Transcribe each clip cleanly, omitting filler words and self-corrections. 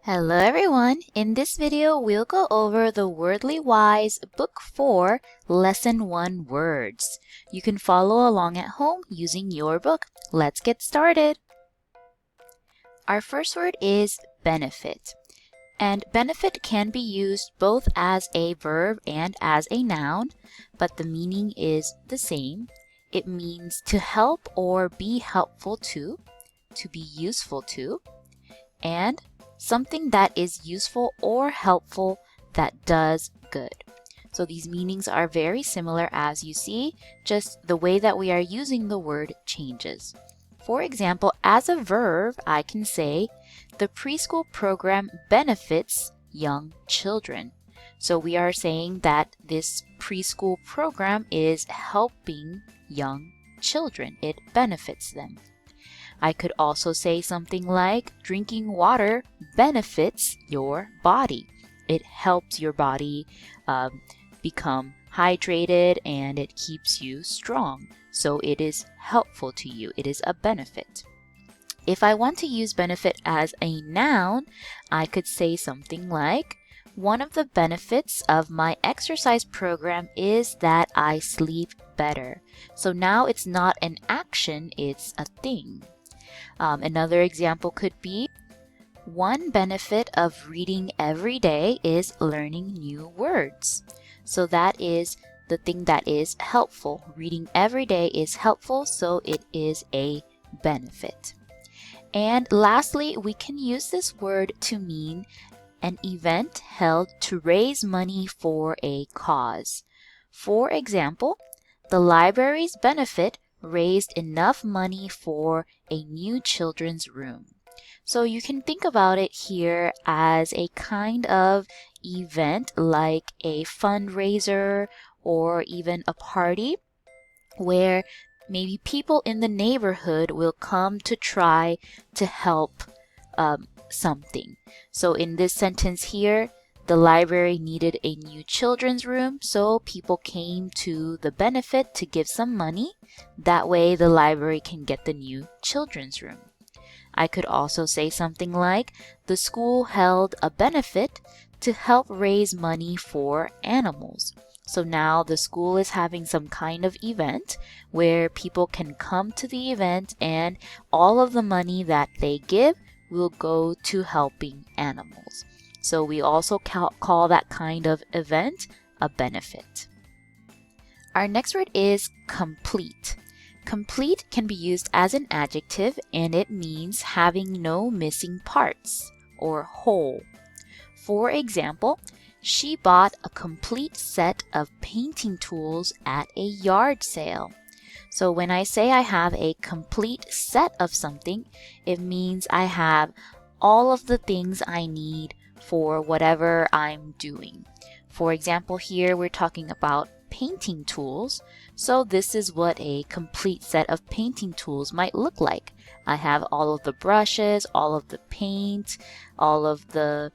Hello everyone! In this video, we'll go over the Wordly Wise Book 4, Lesson 1 Words. You can follow along at home using your book. Let's get started! Our first word is benefit. And benefit can be used both as a verb and as a noun, but the meaning is the same. It means to help or be helpful to be useful to, and something that is useful or helpful that does good. So these meanings are very similar as you see, just the way that we are using the word changes. For example, as a verb, I can say, the preschool program benefits young children. So we are saying that this preschool program is helping young children. It benefits them. I could also say something like, drinking water benefits your body. It helps your body become hydrated and it keeps you strong. So it is helpful to you. It is a benefit. If I want to use benefit as a noun, I could say something like, one of the benefits of my exercise program is that I sleep better. So now it's not an action, it's a thing. Another example could be, one benefit of reading every day is learning new words. So that is the thing that is helpful. Reading every day is helpful, so it is a benefit. And lastly, we can use this word to mean an event held to raise money for a cause. For example, the library's benefit raised enough money for a new children's room. So you can think about it here as a kind of event like a fundraiser or even a party where maybe people in the neighborhood will come to try to help something. So in this sentence here, the library needed a new children's room, so people came to the benefit to give some money. That way the library can get the new children's room. I could also say something like, the school held a benefit to help raise money for animals. So now the school is having some kind of event where people can come to the event and all of the money that they give will go to helping animals. So we also call that kind of event a benefit. Our next word is complete. Complete can be used as an adjective and it means having no missing parts or whole. For example, she bought a complete set of painting tools at a yard sale. So when I say I have a complete set of something, it means I have all of the things I need for whatever I'm doing. For example, here we're talking about painting tools. So this is what a complete set of painting tools might look like. I have all of the brushes, all of the paint, all of the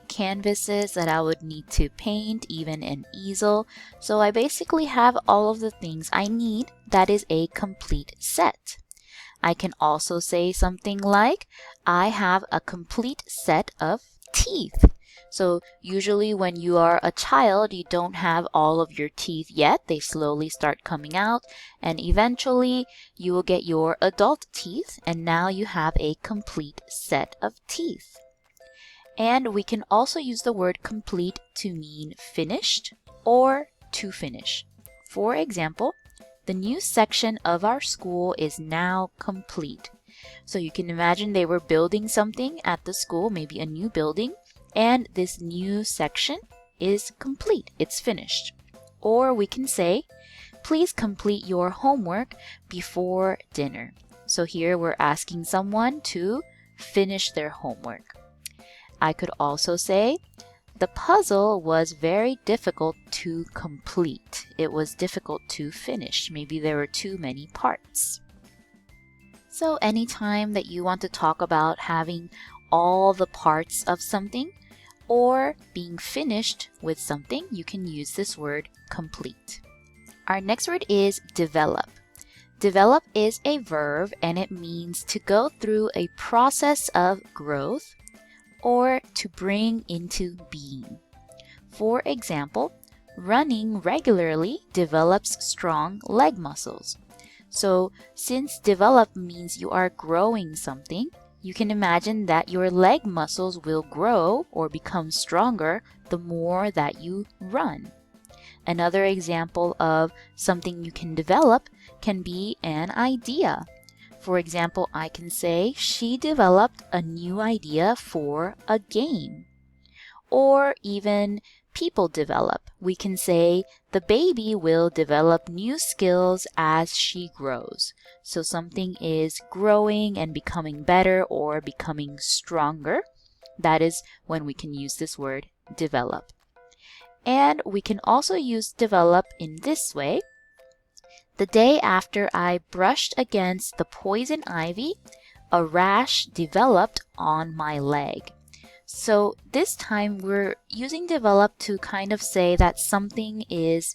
canvases that I would need to paint, even an easel. So I basically have all of the things I need. That is a complete set. I can also say something like, I have a complete set of teeth. So usually when you are a child, you don't have all of your teeth yet. They slowly start coming out and eventually you will get your adult teeth and now you have a complete set of teeth. And we can also use the word complete to mean finished or to finish. For example, the new section of our school is now complete. So you can imagine they were building something at the school, maybe a new building, and this new section is complete. It's finished. Or we can say, please complete your homework before dinner. So here we're asking someone to finish their homework. I could also say, the puzzle was very difficult to complete. It was difficult to finish. Maybe there were too many parts. So anytime that you want to talk about having all the parts of something or being finished with something, you can use this word complete. Our next word is develop. Develop is a verb and it means to go through a process of growth or to bring into being. For example, running regularly develops strong leg muscles. So, since develop means you are growing something, you can imagine that your leg muscles will grow or become stronger the more that you run. Another example of something you can develop can be an idea. For example, I can say she developed a new idea for a game. Or even people develop. We can say the baby will develop new skills as she grows. So something is growing and becoming better or becoming stronger. That is when we can use this word develop. And we can also use develop in this way. The day after I brushed against the poison ivy, a rash developed on my leg. So this time we're using develop to kind of say that something is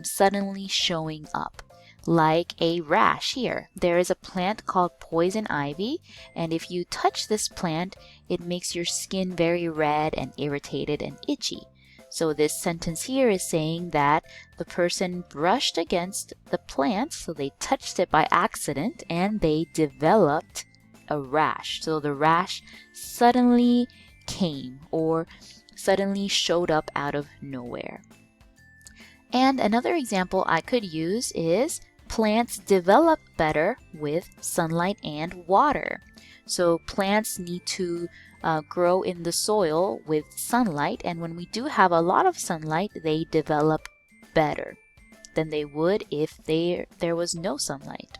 suddenly showing up, like a rash here. There is a plant called poison ivy, and if you touch this plant, it makes your skin very red and irritated and itchy. So this sentence here is saying that the person brushed against the plant, so they touched it by accident, and they developed a rash. So the rash suddenly came or suddenly showed up out of nowhere. And another example I could use is plants develop better with sunlight and water. So plants need to grow in the soil with sunlight, and when we do have a lot of sunlight, they develop better than they would if there was no sunlight.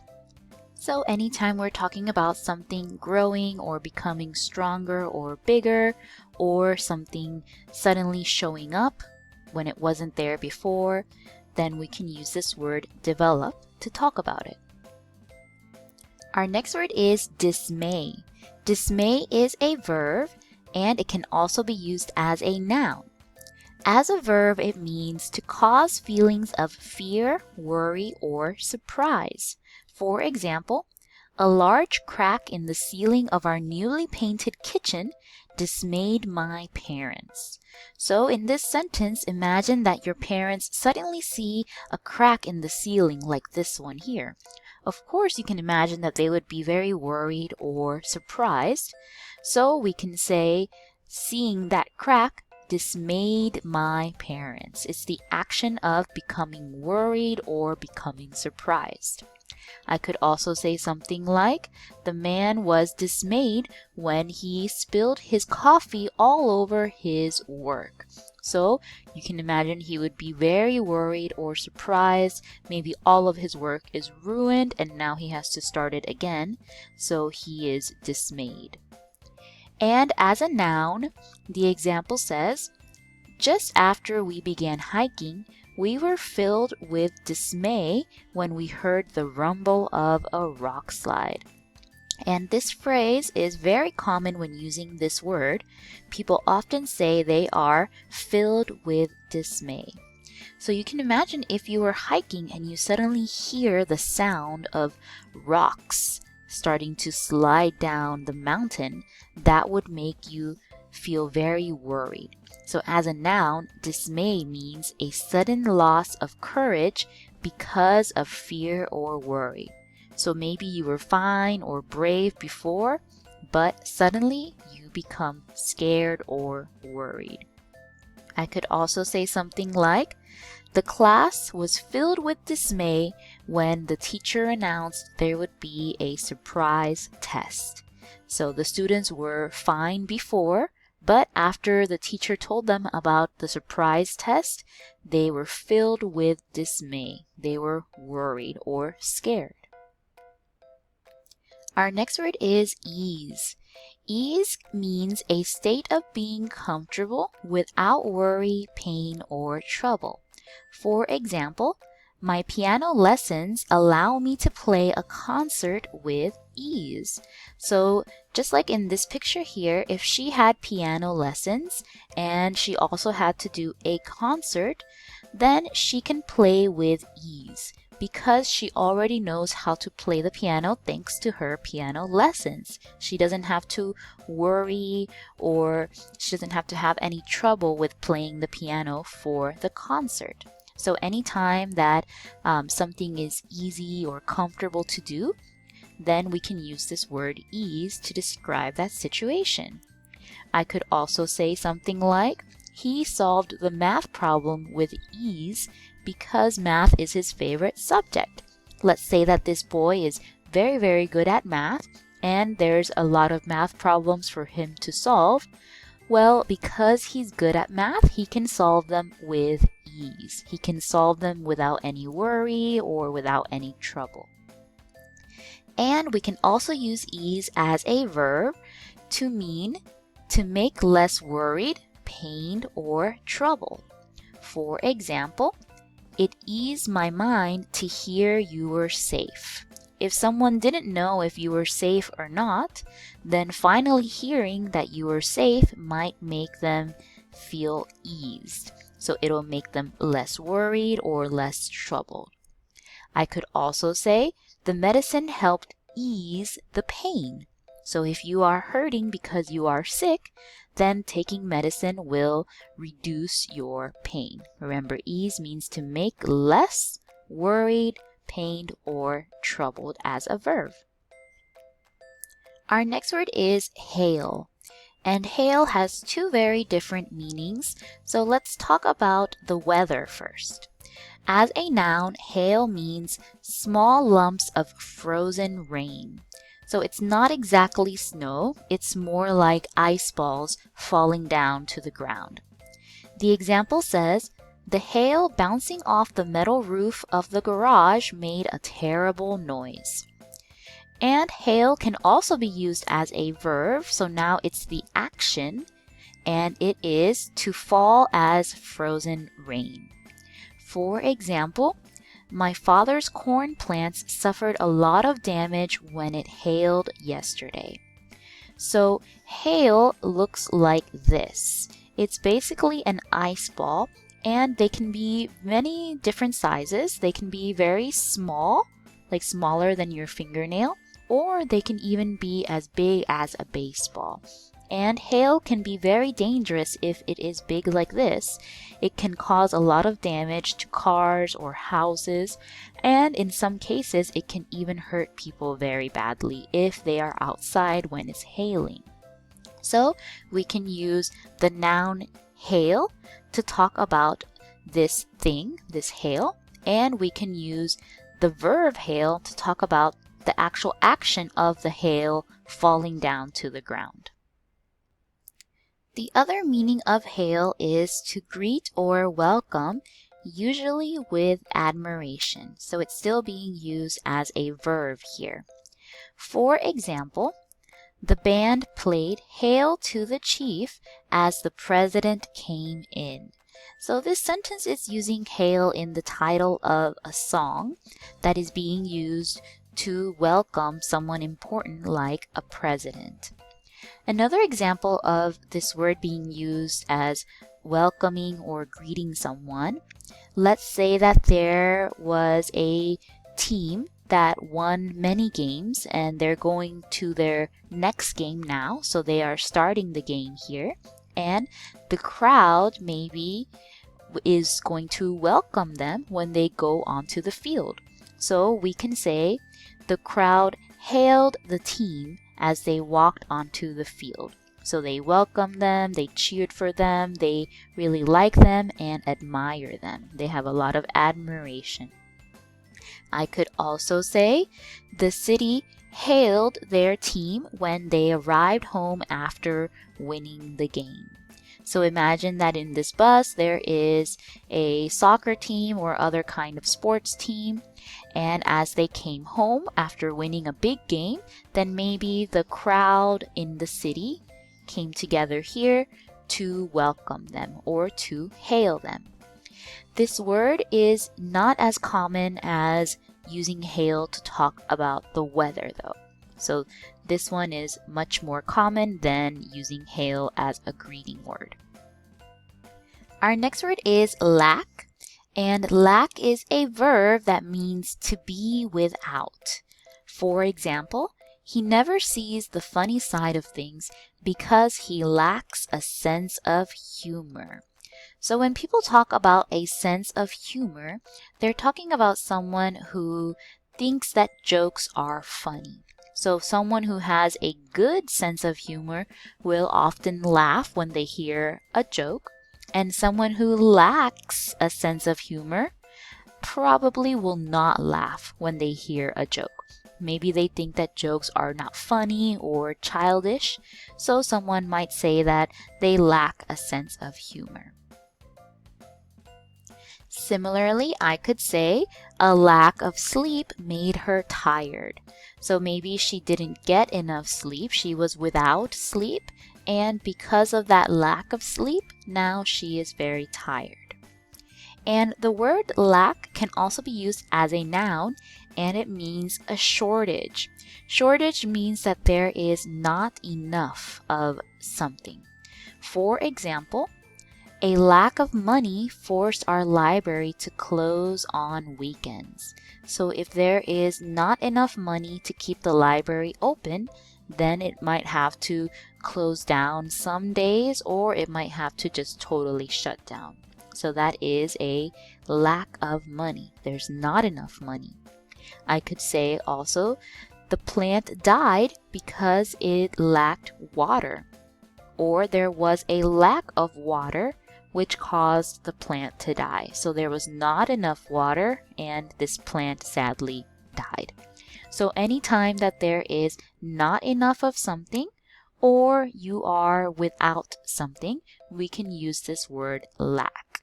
So anytime we're talking about something growing or becoming stronger or bigger, or something suddenly showing up when it wasn't there before, then we can use this word develop to talk about it. Our next word is dismay. Dismay is a verb, and it can also be used as a noun. As a verb, it means to cause feelings of fear, worry, or surprise. For example, a large crack in the ceiling of our newly painted kitchen dismayed my parents. So in this sentence, imagine that your parents suddenly see a crack in the ceiling like this one here. Of course, you can imagine that they would be very worried or surprised. So we can say, seeing that crack dismayed my parents. It's the action of becoming worried or becoming surprised. I could also say something like, the man was dismayed when he spilled his coffee all over his work. So you can imagine he would be very worried or surprised. Maybe all of his work is ruined and now he has to start it again. So he is dismayed. And as a noun, the example says, just after we began hiking, we were filled with dismay when we heard the rumble of a rock slide. And this phrase is very common when using this word. People often say they are filled with dismay. So you can imagine if you were hiking and you suddenly hear the sound of rocks starting to slide down the mountain, that would make you feel very worried. So as a noun, dismay means a sudden loss of courage because of fear or worry. So maybe you were fine or brave before, but suddenly you become scared or worried. I could also say something like, the class was filled with dismay when the teacher announced there would be a surprise test. So the students were fine before, but after the teacher told them about the surprise test, they were filled with dismay. They were worried or scared. Our next word is ease. Ease means a state of being comfortable without worry, pain, or trouble. For example, my piano lessons allow me to play a concert with ease. So just like in this picture here, if she had piano lessons and she also had to do a concert, then she can play with ease. because she already knows how to play the piano thanks to her piano lessons. She doesn't have to worry or she doesn't have to have any trouble with playing the piano for the concert. So anytime that something is easy or comfortable to do, then we can use this word ease to describe that situation. I could also say something like, he solved the math problem with ease because math is his favorite subject. Let's say that this boy is very, very good at math and there's a lot of math problems for him to solve. Well, because he's good at math, he can solve them with ease. He can solve them without any worry or without any trouble. And we can also use ease as a verb to mean to make less worried, pained, or troubled. For example, it eased my mind to hear you were safe. If someone didn't know if you were safe or not, then finally hearing that you were safe might make them feel eased. So it'll make them less worried or less troubled. I could also say the medicine helped ease the pain. So if you are hurting because you are sick, then taking medicine will reduce your pain. Remember, ease means to make less worried, pained, or troubled as a verb. Our next word is hail. And hail has two very different meanings. So let's talk about the weather first. As a noun, hail means small lumps of frozen rain. So it's not exactly snow, it's more like ice balls falling down to the ground. The example says, the hail bouncing off the metal roof of the garage made a terrible noise. And hail can also be used as a verb, so now it's the action, and it is to fall as frozen rain. For example, my father's corn plants suffered a lot of damage when it hailed yesterday. So hail looks like this. It's basically an ice ball, and they can be many different sizes. They can be very small, like smaller than your fingernail, or they can even be as big as a baseball. And hail can be very dangerous if it is big like this. It can cause a lot of damage to cars or houses, and in some cases it can even hurt people very badly if they are outside when it's hailing. So we can use the noun hail to talk about this thing, this hail, and we can use the verb hail to talk about the actual action of the hail falling down to the ground. The other meaning of hail is to greet or welcome, usually with admiration. So it's still being used as a verb here. For example, the band played Hail to the Chief as the president came in. So this sentence is using hail in the title of a song that is being used to welcome someone important like a president. Another example of this word being used as welcoming or greeting someone, let's say that there was a team that won many games and they're going to their next game now, so they are starting the game here, and the crowd maybe is going to welcome them when they go onto the field. So we can say the crowd hailed the team as they walked onto the field. So they welcomed them, they cheered for them, they really like them and admire them. They have a lot of admiration. I could also say the city hailed their team when they arrived home after winning the game. So imagine that in this bus there is a soccer team or other kind of sports team, and as they came home after winning a big game, then maybe the crowd in the city came together here to welcome them or to hail them. This word is not as common as using hail to talk about the weather though. So this one is much more common than using hail as a greeting word. Our next word is lack, And lack is a verb that means to be without. For example, he never sees the funny side of things because he lacks a sense of humor. So when people talk about a sense of humor, they're talking about someone who thinks that jokes are funny. So someone who has a good sense of humor will often laugh when they hear a joke, and someone who lacks a sense of humor probably will not laugh when they hear a joke. Maybe they think that jokes are not funny or childish, so someone might say that they lack a sense of humor. Similarly, I could say a lack of sleep made her tired. So maybe she didn't get enough sleep, she was without sleep, and because of that lack of sleep, now she is very tired. And the word lack can also be used as a noun, and it means a shortage. Shortage means that there is not enough of something. For example, a lack of money forced our library to close on weekends. So if there is not enough money to keep the library open, then it might have to close down some days, or it might have to just totally shut down. So that is a lack of money. There's not enough money. I could say also, the plant died because it lacked water. Or there was a lack of water which caused the plant to die. So there was not enough water and this plant sadly died. So anytime that there is not enough of something or you are without something, we can use this word lack.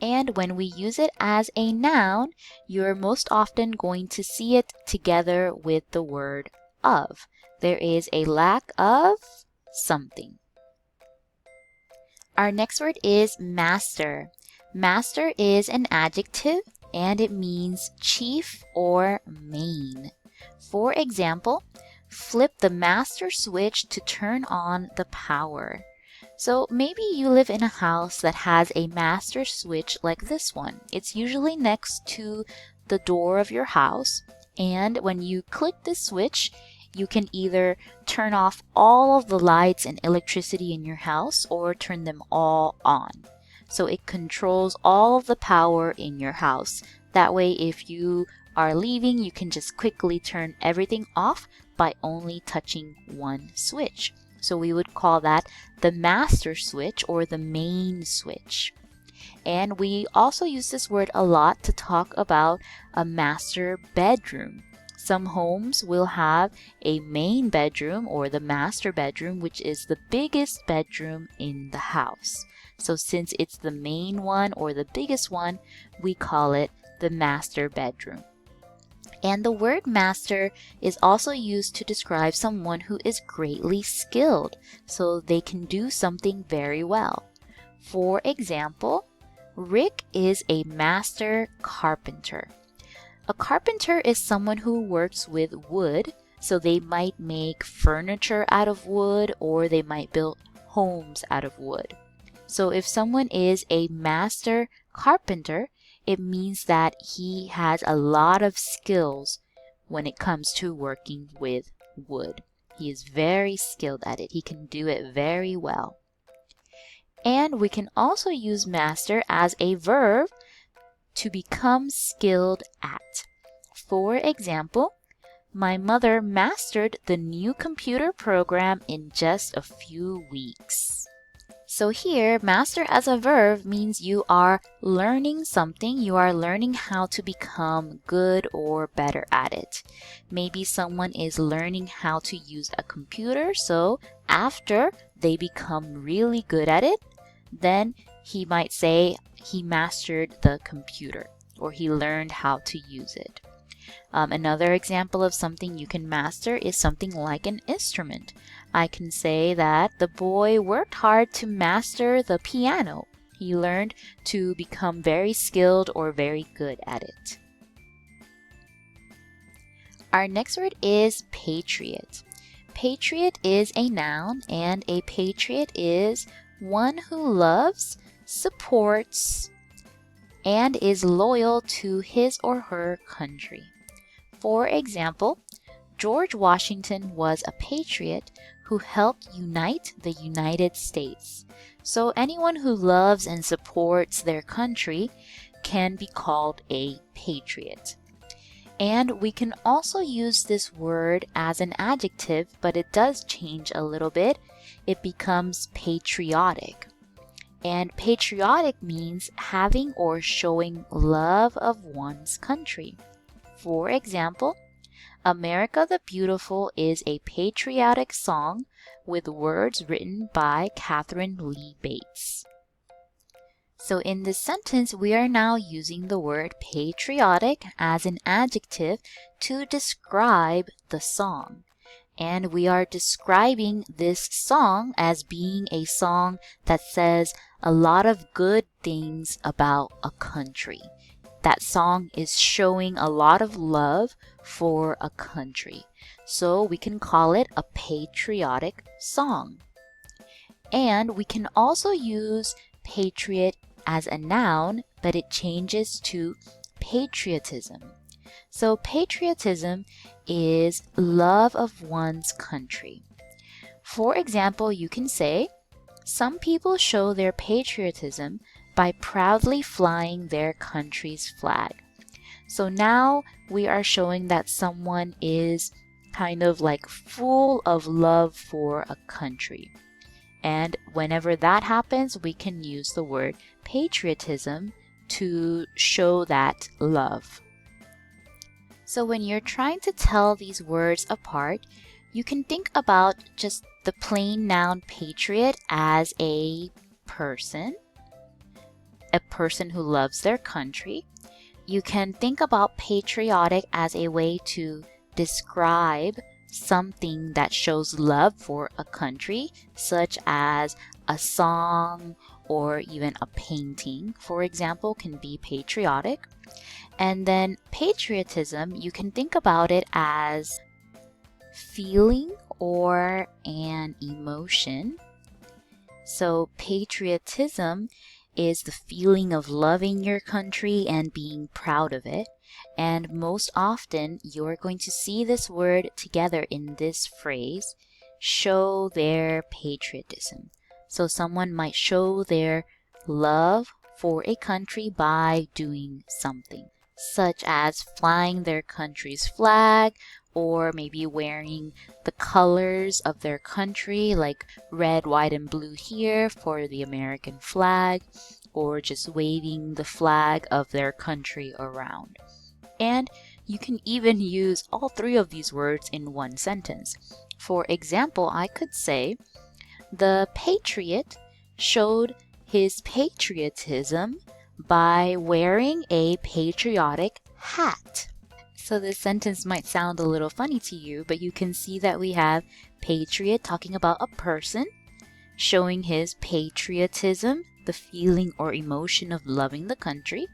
And when we use it as a noun, you're most often going to see it together with the word of. There is a lack of something. Our next word is master. Master is an adjective and it means chief or main. For example, flip the master switch to turn on the power. So maybe you live in a house that has a master switch like this one. It's usually next to the door of your house, and when you click this switch, you can either turn off all of the lights and electricity in your house or turn them all on. So it controls all of the power in your house. That way, if you are leaving, you can just quickly turn everything off by only touching one switch. So we would call that the master switch or the main switch. And we also use this word a lot to talk about a master bedroom. Some homes will have a main bedroom or the master bedroom, which is the biggest bedroom in the house. So since it's the main one or the biggest one, we call it the master bedroom. And the word master is also used to describe someone who is greatly skilled, so they can do something very well. For example, Rick is a master carpenter. A carpenter is someone who works with wood, so they might make furniture out of wood or they might build homes out of wood. So if someone is a master carpenter, it means that he has a lot of skills when it comes to working with wood. He is very skilled at it. He can do it very well. And we can also use master as a verb to become skilled at. For example, my mother mastered the new computer program in just a few weeks. So here, master as a verb means you are learning something, you are learning how to become good or better at it. Maybe someone is learning how to use a computer, so after they become really good at it, then he might say he mastered the computer or he learned how to use it. Another example of something you can master is something like an instrument. I can say that the boy worked hard to master the piano. He learned to become very skilled or very good at it. Our next word is patriot. Patriot is a noun, and a patriot is one who loves, supports, and is loyal to his or her country. For example, George Washington was a patriot who helped unite the United States. So anyone who loves and supports their country can be called a patriot. And we can also use this word as an adjective, but it does change a little bit. It becomes patriotic. And patriotic means having or showing love of one's country. For example, America the Beautiful is a patriotic song with words written by Catherine Lee Bates. So in this sentence, we are now using the word patriotic as an adjective to describe the song. And we are describing this song as being a song that says a lot of good things about a country. That song is showing a lot of love for a country. So we can call it a patriotic song. And we can also use patriot as a noun, but it changes to patriotism. So patriotism is love of one's country. For example, you can say, some people show their patriotism by proudly flying their country's flag. So now we are showing that someone is kind of like full of love for a country. And whenever that happens, we can use the word patriotism to show that love. So when you're trying to tell these words apart, you can think about just the plain noun patriot as a person who loves their country. You can think about patriotic as a way to describe something that shows love for a country, such as a song or even a painting, for example, can be patriotic. And then patriotism, you can think about it as feeling or an emotion. So patriotism is the feeling of loving your country and being proud of it. And most often, you're going to see this word together in this phrase, show their patriotism. So someone might show their love for a country by doing something, such as flying their country's flag, or maybe wearing the colors of their country, like red, white, and blue here for the American flag, or just waving the flag of their country around. And you can even use all three of these words in one sentence. For example, I could say, the patriot showed his patriotism by wearing a patriotic hat. So this sentence might sound a little funny to you, but you can see that we have patriot talking about a person showing his patriotism, the feeling or emotion of loving the country,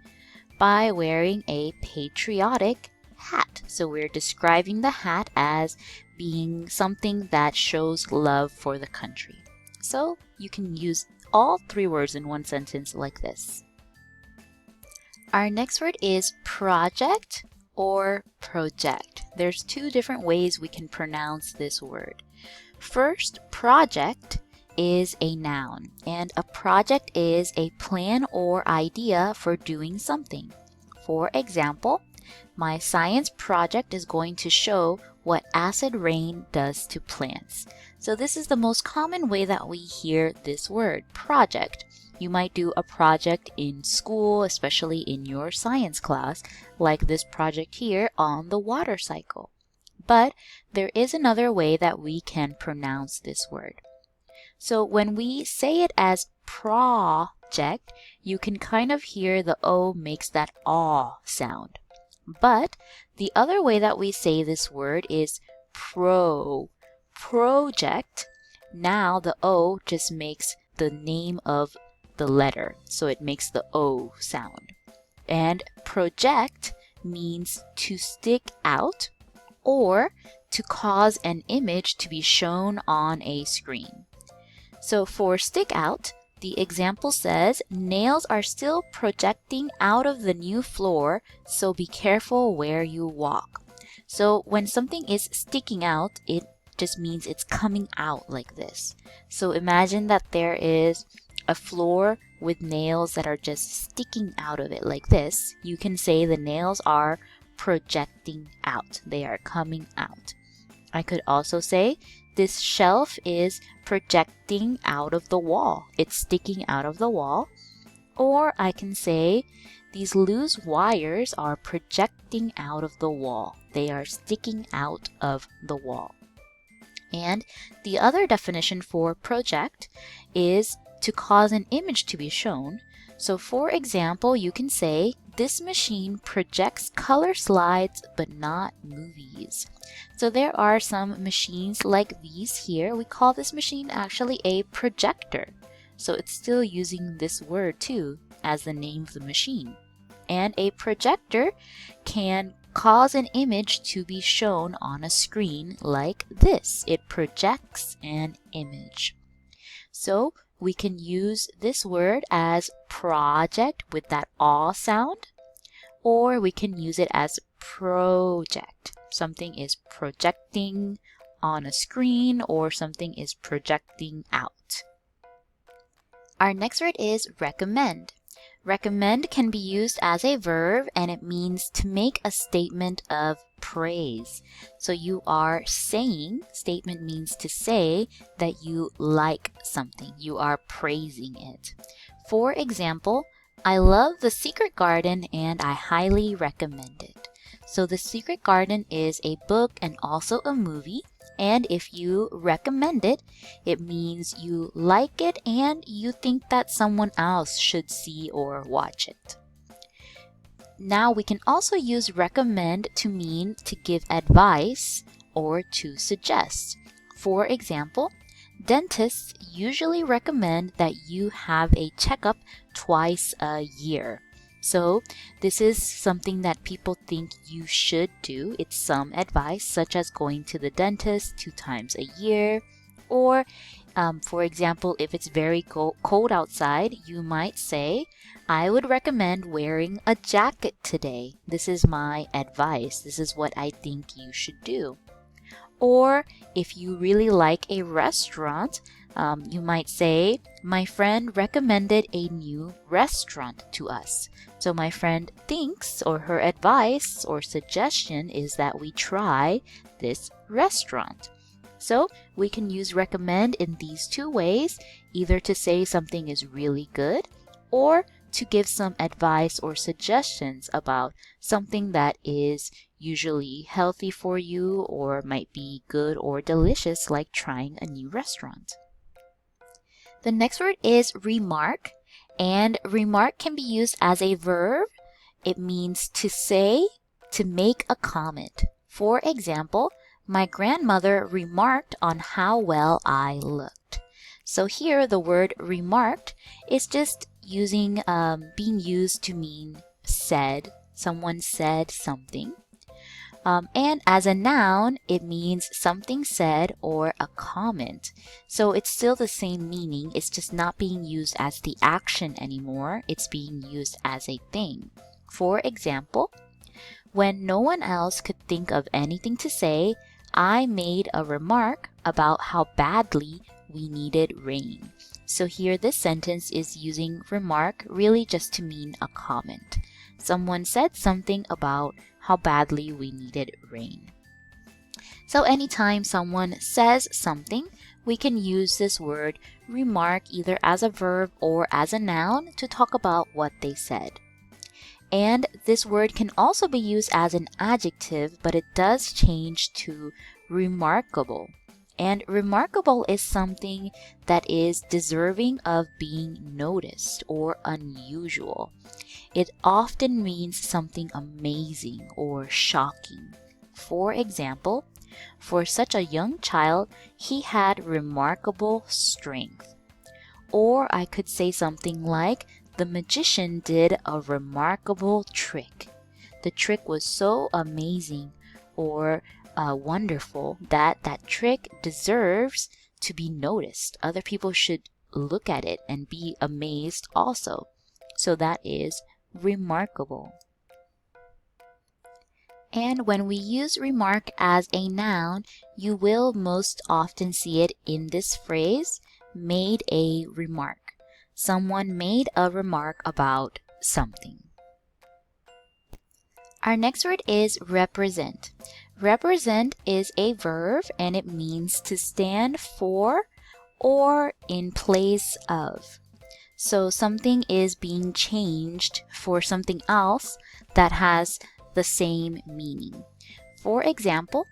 by wearing a patriotic hat. So we're describing the hat as being something that shows love for the country. So you can use all three words in one sentence like this. Our next word is project or project. There's two different ways we can pronounce this word. First, project is a noun, and a project is a plan or idea for doing something. For example, my science project is going to show what acid rain does to plants. So this is the most common way that we hear this word, project. You might do a project in school, especially in your science class, like this project here on the water cycle. But there is another way that we can pronounce this word. So when we say it as project, you can kind of hear the O makes that aw sound. But the other way that we say this word is project. Now the O just makes the name of the letter, so it makes the O sound. And project means to stick out or to cause an image to be shown on a screen. So for stick out, The example says, nails are still projecting out of the new floor, so be careful where you walk. So when something is sticking out, it just means it's coming out like this. So imagine that there is a floor with nails that are just sticking out of it like this. You can say the nails are projecting out. They are coming out. I could also say, this shelf is projecting out of the wall. It's sticking out of the wall. Or I can say, these loose wires are projecting out of the wall. They are sticking out of the wall. And the other definition for project is to cause an image to be shown. So for example, you can say, this machine projects color slides but not movies. So there are some machines like these here. We call this machine actually a projector. So it's still using this word too as the name of the machine. And a projector can cause an image to be shown on a screen like this. It projects an image. So we can use this word as project with that aw sound, or we can use it as project. Something is projecting on a screen, or something is projecting out. Our next word is recommend. Recommend can be used as a verb, and it means to make a statement of praise. So you are saying, statement means to say that you like something. You are praising it. For example, I love The Secret Garden and I highly recommend it. So The Secret Garden is a book and also a movie. And if you recommend it, it means you like it and you think that someone else should see or watch it. Now we can also use recommend to mean to give advice or to suggest. For example, dentists usually recommend that you have a checkup twice a year. So this is something that people think you should do. It's some advice, such as going to the dentist 2 times a year. Or, for example, if it's very cold outside, you might say, I would recommend wearing a jacket today. This is my advice. This is what I think you should do. Or if you really like a restaurant, you might say, my friend recommended a new restaurant to us. So my friend thinks, or her advice or suggestion is that we try this restaurant. So we can use recommend in these 2 ways, either to say something is really good or to give some advice or suggestions about something that is usually healthy for you or might be good or delicious, like trying a new restaurant. The next word is remark, and remark can be used as a verb. It means to say, to make a comment. For example, my grandmother remarked on how well I looked. So here the word remarked is just being used to mean said. Someone said something. And as a noun, it means something said or a comment. So it's still the same meaning. It's just not being used as the action anymore. It's being used as a thing. For example, when no one else could think of anything to say, I made a remark about how badly we needed rain. So here this sentence is using remark really just to mean a comment. Someone said something about how badly we needed rain. So anytime someone says something, we can use this word remark either as a verb or as a noun to talk about what they said. And this word can also be used as an adjective, but it does change to remarkable. And remarkable is something that is deserving of being noticed or unusual. It often means something amazing or shocking. For example, for such a young child, he had remarkable strength. Or I could say something like, the magician did a remarkable trick. The trick was so amazing or wonderful that that trick deserves to be noticed. Other people should look at it and be amazed also. So that is remarkable. And when we use remark as a noun, you will most often see it in this phrase, made a remark. Someone made a remark about something. Our next word is represent. Represent is a verb and it means to stand for or in place of. So something is being changed for something else that has the same meaning. For example,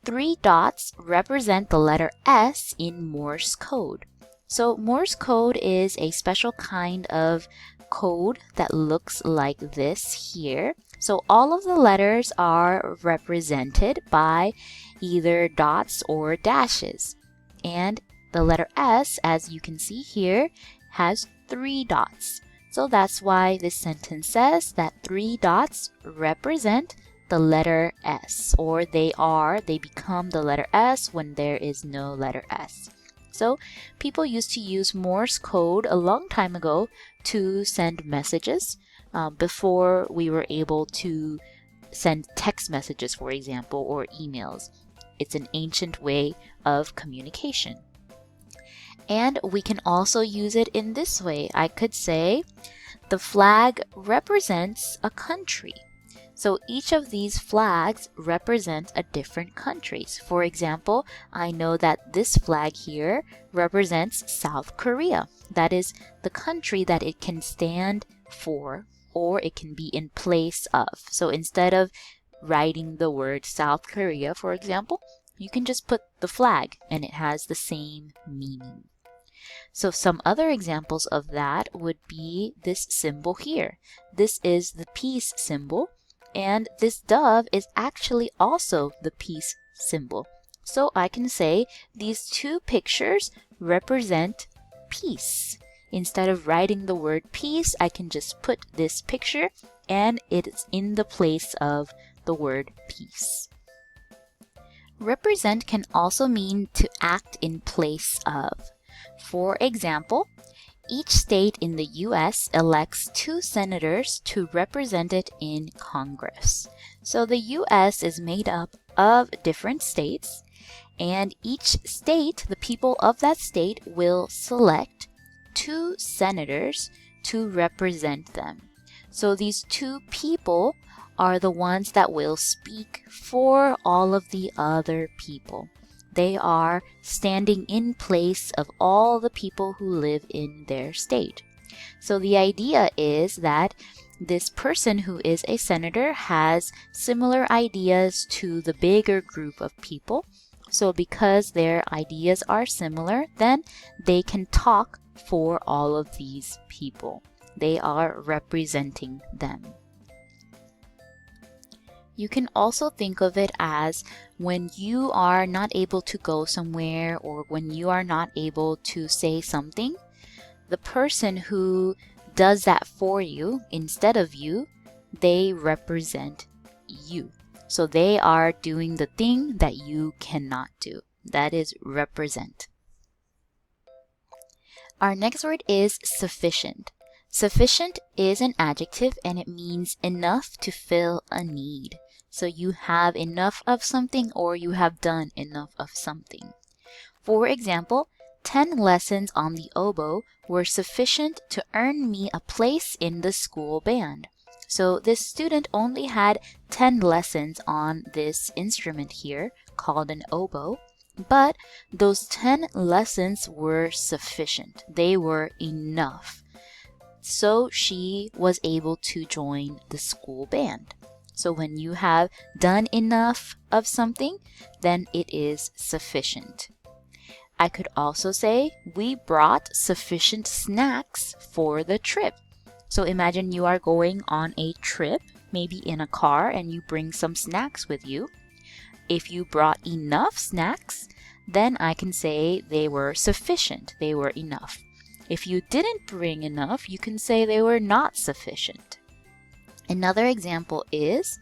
3 dots represent the letter S in Morse code. So Morse code is a special kind of code that looks like this here. So all of the letters are represented by either dots or dashes. And the letter S, as you can see here, has 3 dots. So that's why this sentence says that 3 dots represent the letter S, or they become the letter S when there is no letter S. So people used to use Morse code a long time ago to send messages before we were able to send text messages, for example, or emails. It's an ancient way of communication. And we can also use it in this way. I could say, the flag represents a country. So each of these flags represent a different country. For example, I know that this flag here represents South Korea. That is the country that it can stand for, or it can be in place of. So instead of writing the word South Korea, for example, you can just put the flag and it has the same meaning. So some other examples of that would be this symbol here. This is the peace symbol, and this dove is actually also the peace symbol. So I can say these 2 pictures represent peace. Instead of writing the word peace, I can just put this picture and it's in the place of the word peace. Represent can also mean to act in place of. For example, each state in the US elects 2 senators to represent it in Congress. So the US is made up of different states, and each state, the people of that state, will select 2 senators to represent them. So these 2 people are the ones that will speak for all of the other people. They are standing in place of all the people who live in their state. So the idea is that this person who is a senator has similar ideas to the bigger group of people. So because their ideas are similar, then they can talk for all of these people. They are representing them. You can also think of it as when you are not able to go somewhere or when you are not able to say something, the person who does that for you instead of you, they represent you. So they are doing the thing that you cannot do. That is represent. Our next word is sufficient. Sufficient is an adjective and it means enough to fill a need. So you have enough of something or you have done enough of something. For example, 10 lessons on the oboe were sufficient to earn me a place in the school band. So this student only had 10 lessons on this instrument here called an oboe, but those 10 lessons were sufficient. They were enough. So she was able to join the school band. So when you have done enough of something, then it is sufficient. I could also say, we brought sufficient snacks for the trip. So imagine you are going on a trip, maybe in a car, and you bring some snacks with you. If you brought enough snacks, then I can say they were sufficient, they were enough. If you didn't bring enough, you can say they were not sufficient. Another example is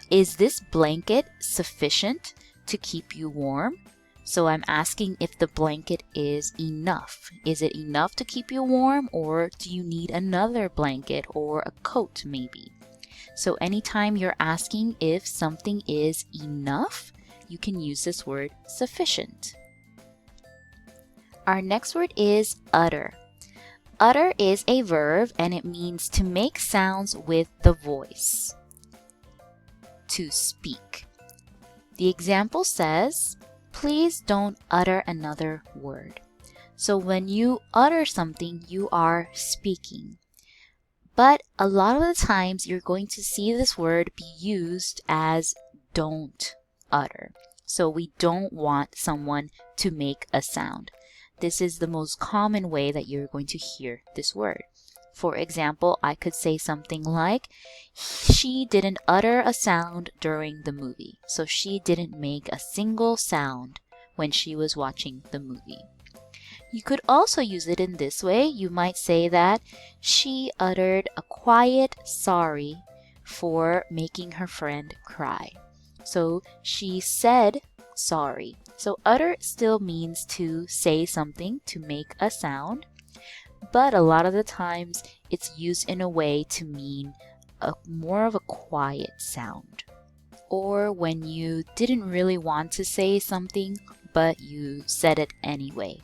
this blanket sufficient to keep you warm? So I'm asking if the blanket is enough. Is it enough to keep you warm, or do you need another blanket or a coat maybe? So anytime you're asking if something is enough, you can use this word sufficient. Our next word is utter. Utter is a verb and it means to make sounds with the voice. To speak. The example says, please don't utter another word. So when you utter something, you are speaking. But a lot of the times you're going to see this word be used as don't utter. So we don't want someone to make a sound. This is the most common way that you're going to hear this word. For example, I could say something like, she didn't utter a sound during the movie. So she didn't make a single sound when she was watching the movie. You could also use it in this way. You might say that she uttered a quiet sorry for making her friend cry. So she said sorry. So utter still means to say something, to make a sound, but a lot of the times it's used in a way to mean more of a quiet sound. Or when you didn't really want to say something, but you said it anyway.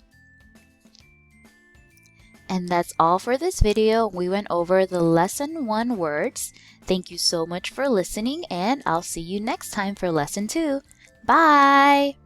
And that's all for this video. We went over the lesson 1 words. Thank you so much for listening, and I'll see you next time for lesson 2. Bye!